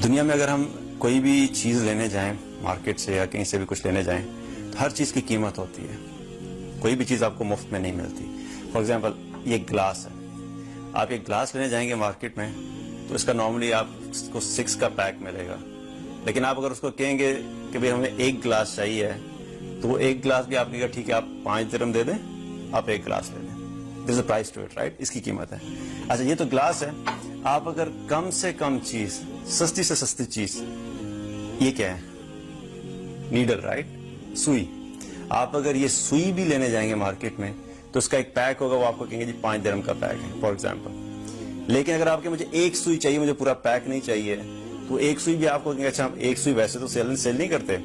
دنیا میں اگر ہم کوئی بھی چیز لینے جائیں مارکیٹ سے یا کہیں سے بھی کچھ لینے جائیں تو ہر چیز کی قیمت ہوتی ہے. کوئی بھی چیز آپ کو مفت میں نہیں ملتی. فار ایگزامپل یہ گلاس ہے. آپ ایک گلاس لینے جائیں گے مارکیٹ میں تو اس کا نارملی آپ کو 6 کا پیک ملے گا. لیکن آپ اگر اس کو کہیں گے کہ بھئی ہمیں ایک گلاس چاہیے تو وہ ایک گلاس بھی آپ کہے گا ٹھیک ہے آپ 5 درہم دے دیں, آپ ایک گلاس لے لیں. دیر از اے پرائز ٹو اٹ, رائٹ. اس کی قیمت ہے. اچھا یہ تو گلاس ہے. آپ اگر کم سے کم چیز, سستی سے سستی چیز, یہ کیا ہے؟ نیڈل, رائٹ, سوئی. آپ اگر یہ سوئی بھی لینے جائیں گے مارکیٹ میں تو اس کا ایک پیک ہوگا, وہ آپ کو کہیں گے جی 5 درہم کا پیک ہے فار ایگزامپل. لیکن اگر آپ کے مجھے ایک سوئی چاہیے, مجھے پورا پیک نہیں چاہیے, تو ایک سوئی بھی آپ کو کہیں گے اچھا ہم ایک سوئی ویسے تو سیل نہیں کرتے,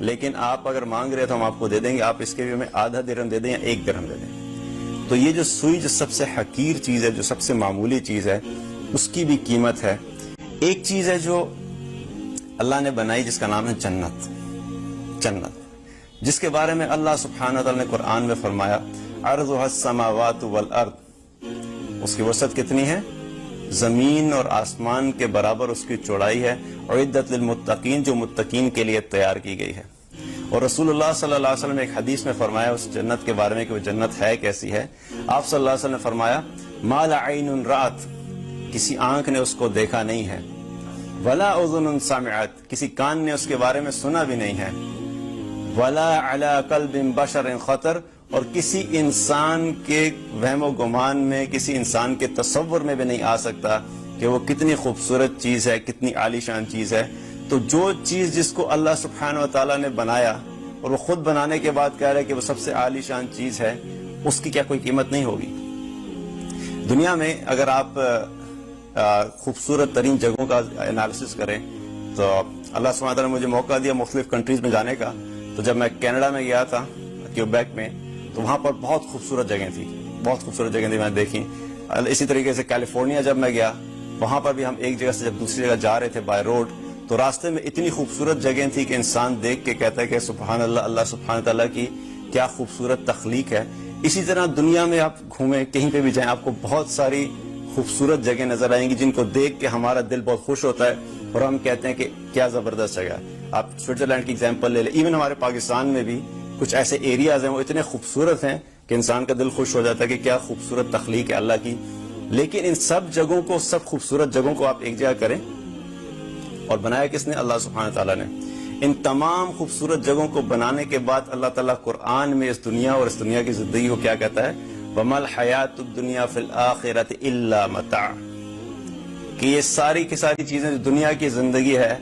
لیکن آپ اگر مانگ رہے تو ہم آپ کو دے دیں گے, آپ اس کے بھی ہمیں آدھا درہم دے دیں یا 1 درہم دے دیں. تو یہ جو سوئی جو سب سے حقیر چیز ہے, جو سب سے معمولی چیز ہے, اس کی بھی قیمت ہے. ایک چیز ہے جو اللہ نے بنائی جس کا نام ہے جنت. جنت جس کے بارے میں اللہ سبحانہ وتعالی نے قرآن میں فرمایا عرضها السماوات والارض. اس کی وسعت کتنی ہے؟ زمین اور آسمان کے برابر اس کی چوڑائی ہے. اعدت للمتقین, جو متقین کے لیے تیار کی گئی ہے. اور رسول اللہ صلی اللہ علیہ وسلم نے ایک حدیث میں فرمایا اس جنت کے بارے میں کہ وہ جنت ہے کیسی ہے. آپ صلی اللہ علیہ وسلم نے فرمایا ما لا عین رأت, کسی آنکھ نے اس کو دیکھا نہیں ہے, ولا اذن سمعت, کسی کان نے اس کے بارے میں سنا بھی نہیں ہے, ولا علی قلب بشر خطر, اور کسی انسان کے وہم و گمان میں, کسی انسان کے تصور میں بھی نہیں آ سکتا کہ وہ کتنی خوبصورت چیز ہے, کتنی عالی شان چیز ہے. تو جو چیز جس کو اللہ سبحانہ و تعالیٰ نے بنایا اور وہ خود بنانے کے بعد کہہ رہے کہ وہ سب سے عالی شان چیز ہے, اس کی کیا کوئی قیمت نہیں ہوگی؟ دنیا میں اگر آپ خوبصورت ترین جگہوں کا انالیسس کریں تو اللہ سبحانہ و تعالیٰ نے مجھے موقع دیا مختلف کنٹریز میں جانے کا. تو جب میں کینیڈا میں گیا تھا کیوبیک میں, تو وہاں پر بہت خوبصورت جگہیں تھی, بہت خوبصورت جگہیں تھی میں نے دیکھی. اسی طریقے سے کیلیفورنیا جب میں گیا, وہاں پر بھی ہم ایک جگہ سے جب دوسری جگہ جا رہے تھے بائی روڈ, تو راستے میں اتنی خوبصورت جگہیں تھی کہ انسان دیکھ کے کہتا ہے کہ سبحان اللہ, اللہ سبحانہ تعالیٰ کی کیا خوبصورت تخلیق ہے. اسی طرح دنیا میں آپ گھومیں کہیں پہ بھی جائیں, آپ کو بہت ساری خوبصورت جگہیں نظر آئیں گی جن کو دیکھ کے ہمارا دل بہت خوش ہوتا ہے اور ہم کہتے ہیں کہ کیا زبردست جگہ. آپ سوئٹزرلینڈ کی ایگزامپل لے لیں. ایون ہمارے پاکستان میں بھی کچھ ایسے ایریاز ہیں وہ اتنے خوبصورت ہیں کہ انسان کا دل خوش ہو جاتا ہے کہ کیا خوبصورت تخلیق ہے اللہ کی. لیکن ان سب جگہوں کو, سب خوبصورت جگہوں کو آپ ایک جگہ کریں, اور بنایا کس نے؟ اللہ سبحانہ تعالیٰ نے. ان تمام خوبصورت جگہوں کو بنانے کے بعد اللہ تعالیٰ قرآن میں اس دنیا اور اس دنیا کی زندگی کو کیا کہتا ہے؟ وَمَا الْحَيَاةُ الدُّنْيَا فِي الْآخِرَةِ إِلَّا مَتَاعٌ, کہ یہ ساری کی ساری چیزیں جو دنیا کی زندگی ہے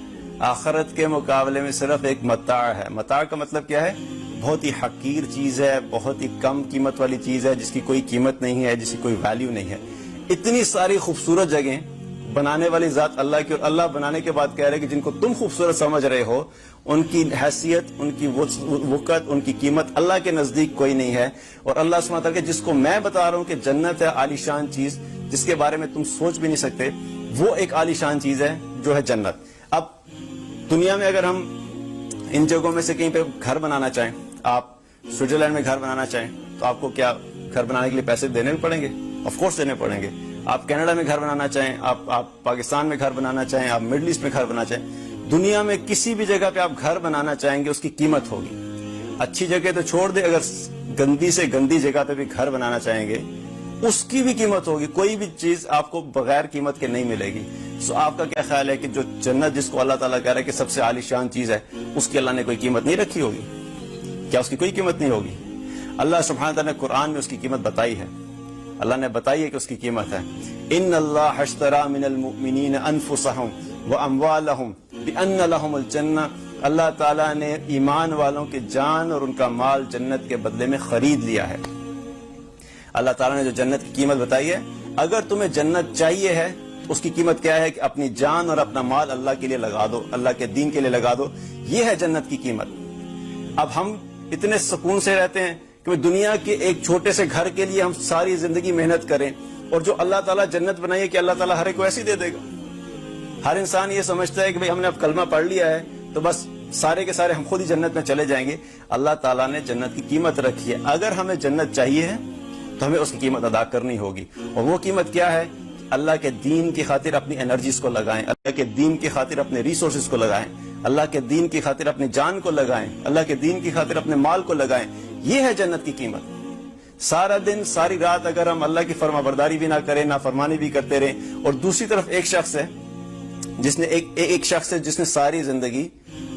آخرت کے مقابلے میں صرف ایک متاع ہے. متاع کا مطلب کیا ہے؟ بہت ہی حقیر چیز ہے, بہت ہی کم قیمت والی چیز ہے, جس کی کوئی قیمت نہیں ہے, جس کی کوئی ویلیو نہیں ہے. اتنی ساری خوبصورت جگہیں بنانے والی ذات اللہ کی, اور اللہ بنانے کے بعد کہہ رہے کہ جن کو تم خوبصورت سمجھ رہے ہو ان کی حیثیت, ان کی وقت, ان کی قیمت اللہ کے نزدیک کوئی نہیں ہے. اور اللہ سبحانہ وتعالیٰ کے جس کو میں بتا رہا ہوں کہ جنت ہے عالی شان چیز جس کے بارے میں تم سوچ بھی نہیں سکتے, وہ ایک عالی شان چیز ہے جو ہے جنت. اب دنیا میں اگر ہم ان جگہوں میں سے کہیں پہ گھر بنانا چاہیں, آپ سوئٹزرلینڈ میں گھر بنانا چاہیں تو آپ کو کیا گھر بنانے کے لیے پیسے دینے بھی پڑیں گے؟ آف کورس دینے پڑیں گے. آپ کینیڈا میں گھر بنانا چاہیں, آپ پاکستان میں گھر بنانا چاہیں, آپ مڈل ایسٹ میں گھر بنانا چاہیں, دنیا میں کسی بھی جگہ پہ آپ گھر بنانا چاہیں گے اس کی قیمت ہوگی. اچھی جگہ تو چھوڑ دیں, اگر گندی سے گندی جگہ پہ بھی گھر بنانا چاہیں گے اس کی بھی قیمت ہوگی. کوئی بھی چیز آپ کو بغیر قیمت کے نہیں ملے گی. سو آپ کا کیا خیال ہے کہ جو جنت جس کو اللہ تعالیٰ کہہ رہا ہے کہ سب سے عالی شان چیز ہے, اس کی اللہ نے کوئی قیمت نہیں رکھی ہوگی؟ کیا اس کی کوئی قیمت نہیں ہوگی؟ اللہ سبحانہ تعالیٰ نے قرآن میں اس کی قیمت بتائی ہے. اللہ نے بتائی ہے کہ اس کی قیمت ہے. ان اللہ اشتری من المؤمنین انفسهم واموالهم بان لهم الجنہ, اللہ تعالیٰ نے ایمان والوں کی جان اور ان کا مال جنت کے بدلے میں خرید لیا ہے. اللہ تعالیٰ نے جو جنت کی قیمت بتائی ہے, اگر تمہیں جنت چاہیے ہے تو اس کی قیمت کیا ہے کہ اپنی جان اور اپنا مال اللہ کے لیے لگا دو, اللہ کے دین کے لیے لگا دو. یہ ہے جنت کی قیمت. اب ہم اتنے سکون سے رہتے ہیں کہ دنیا کے ایک چھوٹے سے گھر کے لیے ہم ساری زندگی محنت کریں, اور جو اللہ تعالیٰ جنت بنائی ہے کہ اللہ تعالیٰ ہر ایک کو ایسی دے دے گا. ہر انسان یہ سمجھتا ہے کہ بھئی ہم نے اب کلمہ پڑھ لیا ہے تو بس سارے کے سارے ہم خود ہی جنت میں چلے جائیں گے. اللہ تعالیٰ نے جنت کی قیمت رکھی ہے. اگر ہمیں جنت چاہیے ہے تو ہمیں اس کی قیمت ادا کرنی ہوگی. اور وہ قیمت کیا ہے؟ اللہ کے دین کی خاطر اپنی انرجیز کو لگائیں, اللہ کے دین کی خاطر اپنے ریسورسز کو لگائیں, اللہ کے دین کی خاطر اپنی جان کو لگائیں, اللہ کے دین کی خاطر اپنے مال کو لگائیں. یہ ہے جنت کی قیمت. سارا دن ساری رات اگر ہم اللہ کی فرما برداری بھی نہ کریں, نافرمانی بھی کرتے رہیں, اور دوسری طرف ایک شخص ہے جس نے ساری زندگی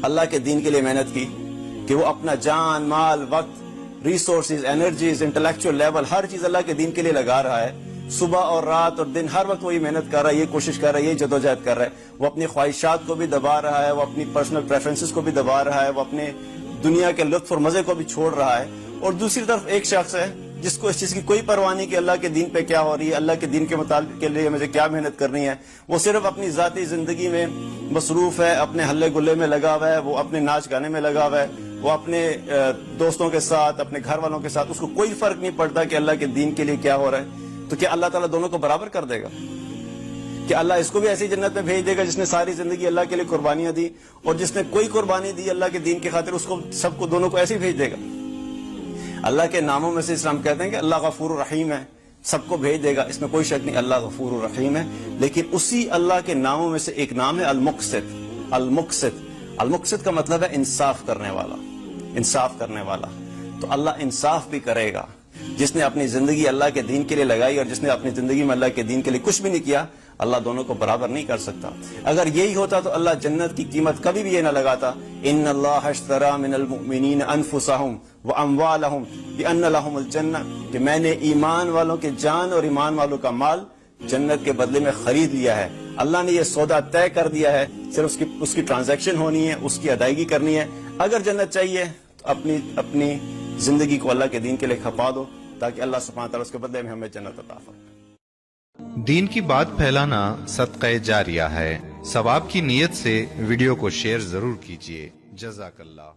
اللہ کے دین کے لیے محنت کی, کہ وہ اپنا جان, مال, وقت, ریسورسز, انرجیز, انٹلیکچوئل لیول, ہر چیز اللہ کے دین کے لیے لگا رہا ہے. صبح اور رات اور دن ہر وقت وہی محنت کر رہا ہے, یہ کوشش کر رہا ہے, یہ جدوجہد کر رہا ہے. وہ اپنی خواہشات کو بھی دبا رہا ہے, وہ اپنی پرسنل پریفرنسز کو بھی دبا رہا ہے, وہ اپنے دنیا کے لطف اور مزے کو بھی چھوڑ رہا ہے. اور دوسری طرف ایک شخص ہے جس کو اس چیز کی کوئی پرواہ نہیں کہ اللہ کے دین پہ کیا ہو رہی ہے, اللہ کے دین کے مطابق کے لیے مجھے کیا محنت کرنی ہے. وہ صرف اپنی ذاتی زندگی میں مصروف ہے, اپنے ہلے گلے میں لگا ہوا ہے, وہ اپنے ناچ گانے میں لگا ہوا ہے, وہ اپنے دوستوں کے ساتھ, اپنے گھر والوں کے ساتھ, اس کو کوئی فرق نہیں پڑتا کہ اللہ کے دین کے لیے کیا ہو رہا ہے. تو کیا اللہ تعالیٰ دونوں کو برابر کر دے گا؟ کہ اللہ اس کو بھی ایسی جنت میں بھیج دے گا جس نے ساری زندگی اللہ کے لیے قربانیاں دی, اور جس نے کوئی قربانی دی اللہ کے دین کی خاطر, اس کو سب کو دونوں کو ایسے ہی بھیج دے گا؟ اللہ کے ناموں میں سے اسلام کہتے ہیں کہ اللہ غفور الرحیم ہے, سب کو بھیج دے گا, اس میں کوئی شک نہیں, اللہ غفور الرحیم ہے. لیکن اسی اللہ کے ناموں میں سے ایک نام ہے المقسط. المقسط کا مطلب ہے انصاف کرنے والا. تو اللہ انصاف بھی کرے گا. جس نے اپنی زندگی اللہ کے دین کے لیے لگائی اور جس نے اپنی زندگی میں اللہ کے دین کے لیے کچھ بھی نہیں کیا, اللہ دونوں کو برابر نہیں کر سکتا. اگر یہی ہوتا تو اللہ جنت کی قیمت کبھی بھی یہ نہ لگاتا, ان اللہ اشتری من المؤمنین انفسهم واموالهم بان لهم الجنہ, کہ میں نے ایمان والوں کے جان اور ایمان والوں کا مال جنت کے بدلے میں خرید لیا ہے. اللہ نے یہ سودا طے کر دیا ہے, صرف اس کی ٹرانزیکشن ہونی ہے, اس کی ادائیگی کرنی ہے. اگر جنت چاہیے تو اپنی زندگی کو اللہ کے دین کے لیے کھپا دو, تاکہ اللہ سبحانہ تعالیٰ اس کے بدلے میں ہمیں جنت عطا فرمائے. دین کی بات پھیلانا صدقہ جاریہ ہے. ثواب کی نیت سے ویڈیو کو شیئر ضرور کیجیے. جزاک اللہ.